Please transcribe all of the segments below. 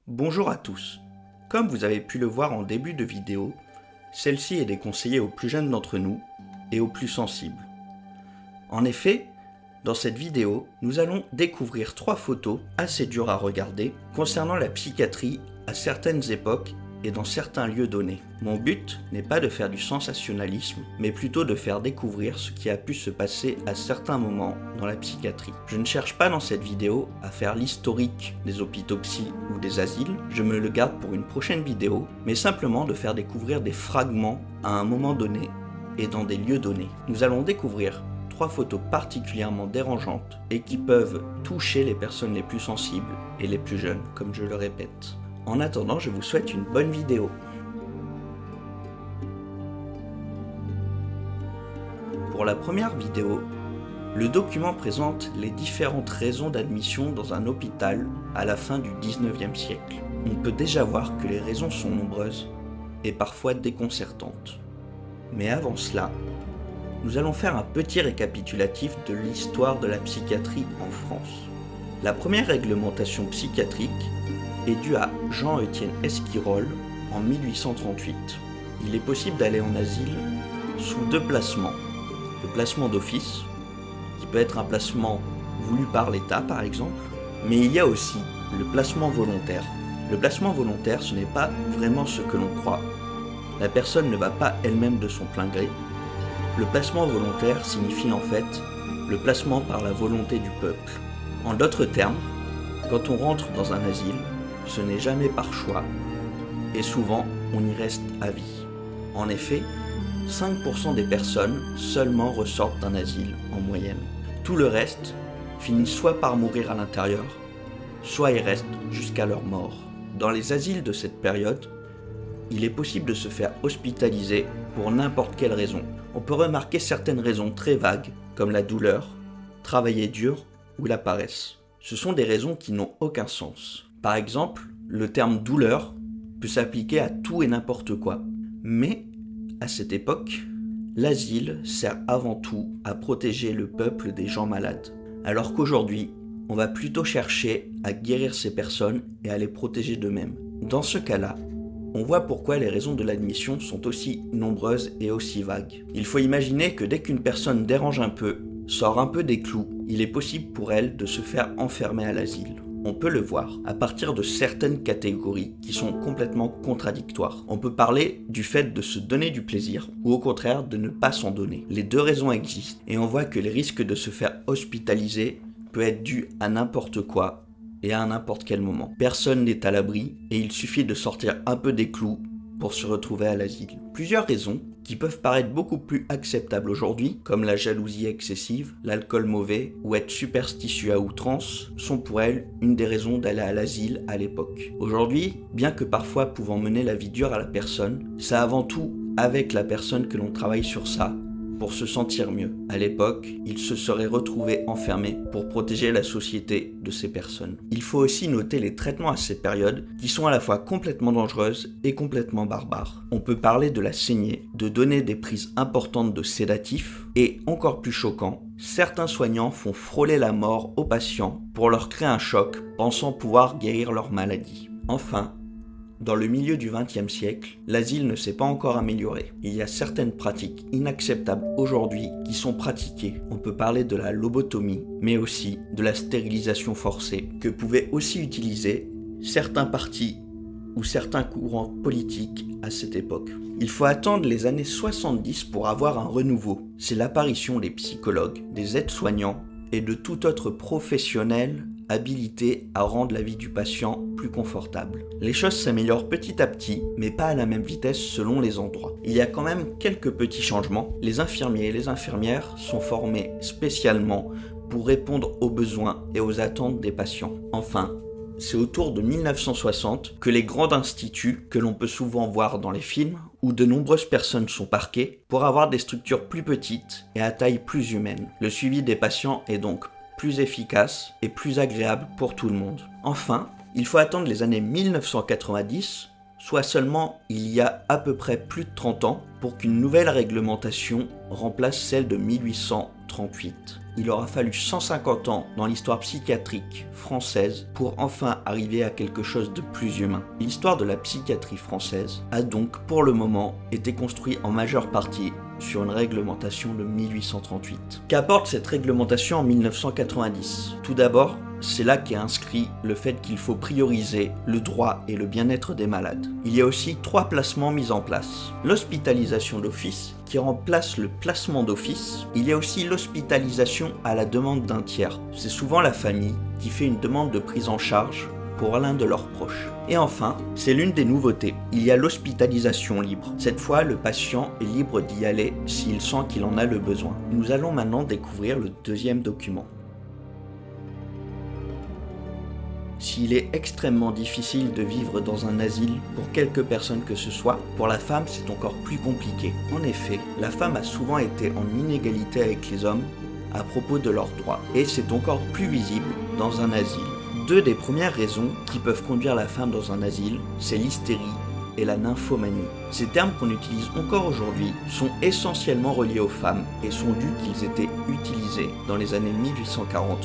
Bonjour à tous. Comme vous avez pu le voir en début de vidéo, celle-ci est déconseillée aux plus jeunes d'entre nous et aux plus sensibles. En effet, dans cette vidéo, nous allons découvrir 3 photos assez dures à regarder concernant la psychiatrie à certaines époques et dans certains lieux donnés. Mon but n'est pas de faire du sensationnalisme, mais plutôt de faire découvrir ce qui a pu se passer à certains moments dans la psychiatrie. Je ne cherche pas dans cette vidéo à faire l'historique des hôpitaux psy ou des asiles, je me le garde pour une prochaine vidéo, mais simplement de faire découvrir des fragments à un moment donné et dans des lieux donnés. Nous allons découvrir 3 photos particulièrement dérangeantes et qui peuvent toucher les personnes les plus sensibles et les plus jeunes, comme je le répète. En attendant, je vous souhaite une bonne vidéo. Pour la première vidéo, le document présente les différentes raisons d'admission dans un hôpital à la fin du 19e siècle. On peut déjà voir que les raisons sont nombreuses et parfois déconcertantes. Mais avant cela, nous allons faire un petit récapitulatif de l'histoire de la psychiatrie en France. La première réglementation psychiatrique est due à Jean-Étienne Esquirol en 1838. Il est possible d'aller en asile sous 2 placements. Le placement d'office, qui peut être un placement voulu par l'État par exemple, mais il y a aussi le placement volontaire. Le placement volontaire, ce n'est pas vraiment ce que l'on croit. La personne ne va pas elle-même de son plein gré. Le placement volontaire signifie en fait le placement par la volonté du peuple. En d'autres termes, quand on rentre dans un asile, ce n'est jamais par choix, et souvent on y reste à vie. En effet, 5% des personnes seulement ressortent d'un asile en moyenne. Tout le reste finit soit par mourir à l'intérieur, soit y restent jusqu'à leur mort. Dans les asiles de cette période, il est possible de se faire hospitaliser pour n'importe quelle raison. On peut remarquer certaines raisons très vagues, comme la douleur, travailler dur ou la paresse. Ce sont des raisons qui n'ont aucun sens. Par exemple, le terme douleur peut s'appliquer à tout et n'importe quoi. Mais, à cette époque, l'asile sert avant tout à protéger le peuple des gens malades. Alors qu'aujourd'hui, on va plutôt chercher à guérir ces personnes et à les protéger d'eux-mêmes. Dans ce cas-là, on voit pourquoi les raisons de l'admission sont aussi nombreuses et aussi vagues. Il faut imaginer que dès qu'une personne dérange un peu, sort un peu des clous, il est possible pour elle de se faire enfermer à l'asile. On peut le voir à partir de certaines catégories qui sont complètement contradictoires. On peut parler du fait de se donner du plaisir ou au contraire de ne pas s'en donner. Les 2 raisons existent et on voit que les risques de se faire hospitaliser peut être dû à n'importe quoi et à n'importe quel moment. Personne n'est à l'abri et il suffit de sortir un peu des clous pour se retrouver à l'asile. Plusieurs raisons qui peuvent paraître beaucoup plus acceptables aujourd'hui, comme la jalousie excessive, l'alcool mauvais ou être superstitieux à outrance, sont pour elles une des raisons d'aller à l'asile à l'époque. Aujourd'hui, bien que parfois pouvant mener la vie dure à la personne, c'est avant tout avec la personne que l'on travaille sur ça, pour se sentir mieux. À l'époque, il se serait retrouvé enfermé pour protéger la société de ces personnes. Il faut aussi noter les traitements à cette période qui sont à la fois complètement dangereuses et complètement barbares. On peut parler de la saignée, de donner des prises importantes de sédatifs et, encore plus choquant, certains soignants font frôler la mort aux patients pour leur créer un choc, pensant pouvoir guérir leur maladie. Enfin, dans le milieu du XXe siècle, l'asile ne s'est pas encore amélioré. Il y a certaines pratiques inacceptables aujourd'hui qui sont pratiquées. On peut parler de la lobotomie, mais aussi de la stérilisation forcée, que pouvaient aussi utiliser certains partis ou certains courants politiques à cette époque. Il faut attendre les années 70 pour avoir un renouveau. C'est l'apparition des psychologues, des aides-soignants et de tout autre professionnel habilité à rendre la vie du patient plus confortable. Les choses s'améliorent petit à petit, mais pas à la même vitesse selon les endroits. Il y a quand même quelques petits changements. Les infirmiers et les infirmières sont formés spécialement pour répondre aux besoins et aux attentes des patients. Enfin, c'est autour de 1960 que les grands instituts, que l'on peut souvent voir dans les films, où de nombreuses personnes sont parquées, pour avoir des structures plus petites et à taille plus humaine. Le suivi des patients est donc plus efficace et plus agréable pour tout le monde. Enfin, il faut attendre les années 1990, soit seulement il y a à peu près plus de 30 ans, pour qu'une nouvelle réglementation remplace celle de 1838. 1838. Il aura fallu 150 ans dans l'histoire psychiatrique française pour enfin arriver à quelque chose de plus humain. L'histoire de la psychiatrie française a donc pour le moment été construite en majeure partie sur une réglementation de 1838. Qu'apporte cette réglementation en 1990 ? Tout d'abord, c'est là qu'est inscrit le fait qu'il faut prioriser le droit et le bien-être des malades. Il y a aussi 3 placements mis en place. L'hospitalisation d'office, qui remplace le placement d'office. Il y a aussi l'hospitalisation à la demande d'un tiers. C'est souvent la famille qui fait une demande de prise en charge pour l'un de leurs proches. Et enfin, c'est l'une des nouveautés, il y a l'hospitalisation libre. Cette fois, le patient est libre d'y aller s'il sent qu'il en a le besoin. Nous allons maintenant découvrir le deuxième document. S'il est extrêmement difficile de vivre dans un asile pour quelque personne que ce soit, pour la femme c'est encore plus compliqué. En effet, la femme a souvent été en inégalité avec les hommes à propos de leurs droits, et c'est encore plus visible dans un asile. 2 des premières raisons qui peuvent conduire la femme dans un asile, c'est l'hystérie et la nymphomanie. Ces termes qu'on utilise encore aujourd'hui sont essentiellement reliés aux femmes et sont dus qu'ils étaient utilisés dans les années 1840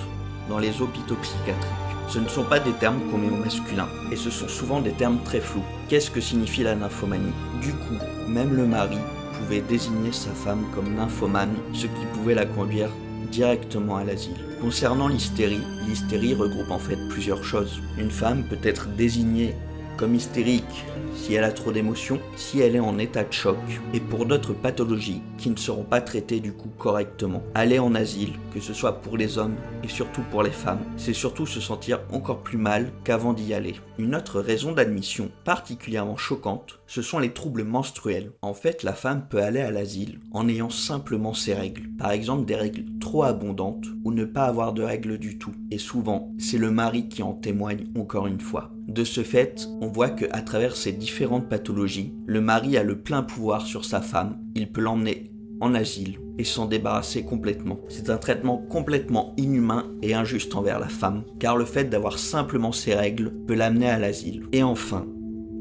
dans les hôpitaux psychiatriques. Ce ne sont pas des termes qu'on met au masculin, et ce sont souvent des termes très flous. Qu'est-ce que signifie la nymphomanie ? Du coup, même le mari pouvait désigner sa femme comme nymphomane, ce qui pouvait la conduire directement à l'asile. Concernant l'hystérie regroupe en fait plusieurs choses. Une femme peut être désignée comme hystérique si elle a trop d'émotions, si elle est en état de choc, et pour d'autres pathologies qui ne seront pas traitées du coup correctement. Aller en asile, que ce soit pour les hommes et surtout pour les femmes, c'est surtout se sentir encore plus mal qu'avant d'y aller. Une autre raison d'admission particulièrement choquante, ce sont les troubles menstruels. En fait, la femme peut aller à l'asile en ayant simplement ses règles. Par exemple, des règles trop abondantes ou ne pas avoir de règles du tout. Et souvent, c'est le mari qui en témoigne encore une fois. De ce fait, on voit qu'à travers ces différentes pathologies, le mari a le plein pouvoir sur sa femme. Il peut l'emmener en asile et s'en débarrasser complètement. C'est un traitement complètement inhumain et injuste envers la femme, car le fait d'avoir simplement ses règles peut l'amener à l'asile. Et enfin,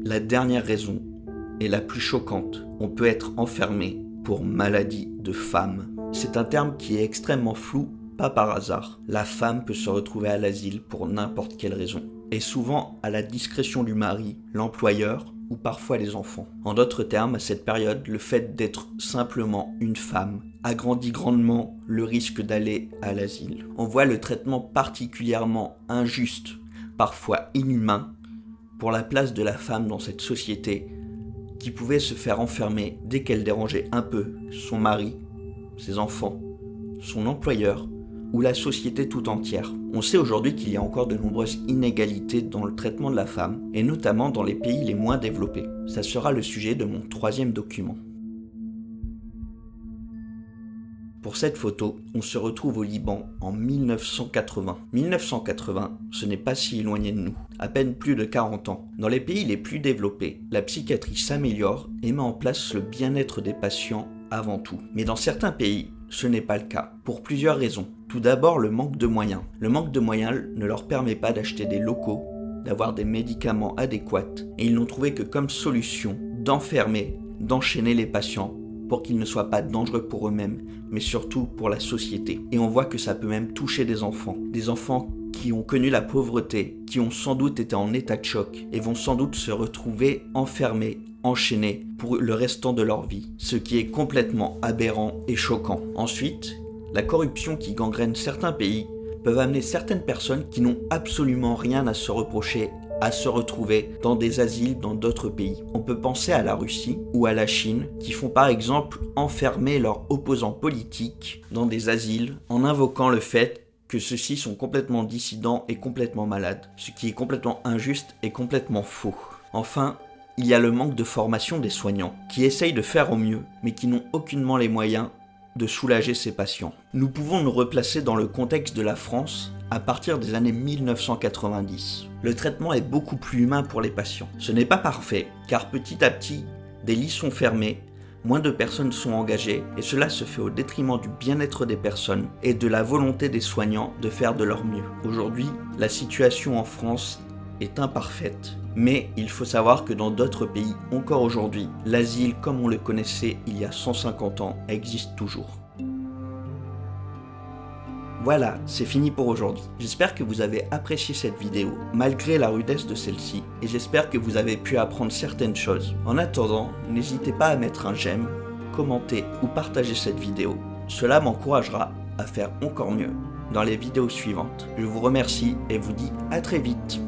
la dernière raison est la plus choquante. On peut être enfermé pour maladie de femme. C'est un terme qui est extrêmement flou, pas par hasard. La femme peut se retrouver à l'asile pour n'importe quelle raison. Et souvent à la discrétion du mari, l'employeur ou parfois les enfants. En d'autres termes, à cette période, le fait d'être simplement une femme agrandit grandement le risque d'aller à l'asile. On voit le traitement particulièrement injuste, parfois inhumain, pour la place de la femme dans cette société qui pouvait se faire enfermer dès qu'elle dérangeait un peu son mari, ses enfants, son employeur ou la société tout entière. On sait aujourd'hui qu'il y a encore de nombreuses inégalités dans le traitement de la femme, et notamment dans les pays les moins développés. Ça sera le sujet de mon 3e document. Pour cette photo, on se retrouve au Liban en 1980. 1980, ce n'est pas si éloigné de nous, à peine plus de 40 ans. Dans les pays les plus développés, la psychiatrie s'améliore et met en place le bien-être des patients avant tout. Mais dans certains pays, ce n'est pas le cas, pour plusieurs raisons. Tout d'abord, le manque de moyens. Le manque de moyens ne leur permet pas d'acheter des locaux, d'avoir des médicaments adéquats, et ils n'ont trouvé que comme solution d'enfermer, d'enchaîner les patients pour qu'ils ne soient pas dangereux pour eux-mêmes, mais surtout pour la société. Et on voit que ça peut même toucher des enfants qui ont connu la pauvreté, qui ont sans doute été en état de choc, et vont sans doute se retrouver enfermés, enchaînés pour le restant de leur vie, ce qui est complètement aberrant et choquant. Ensuite, la corruption qui gangrène certains pays peuvent amener certaines personnes qui n'ont absolument rien à se reprocher à se retrouver dans des asiles dans d'autres pays. On peut penser à la Russie ou à la Chine qui font par exemple enfermer leurs opposants politiques dans des asiles en invoquant le fait que ceux-ci sont complètement dissidents et complètement malades, ce qui est complètement injuste et complètement faux. Enfin, il y a le manque de formation des soignants qui essayent de faire au mieux mais qui n'ont aucunement les moyens de soulager ces patients. Nous pouvons nous replacer dans le contexte de la France à partir des années 1990. Le traitement est beaucoup plus humain pour les patients. Ce n'est pas parfait, car petit à petit, des lits sont fermés, moins de personnes sont engagées, et cela se fait au détriment du bien-être des personnes et de la volonté des soignants de faire de leur mieux. Aujourd'hui, la situation en France est imparfaite, mais il faut savoir que dans d'autres pays, encore aujourd'hui, l'asile comme on le connaissait il y a 150 ans existe toujours. Voilà, c'est fini pour aujourd'hui. J'espère que vous avez apprécié cette vidéo, malgré la rudesse de celle-ci, et j'espère que vous avez pu apprendre certaines choses. En attendant, n'hésitez pas à mettre un j'aime, commenter ou partager cette vidéo. Cela m'encouragera à faire encore mieux dans les vidéos suivantes. Je vous remercie et vous dis à très vite.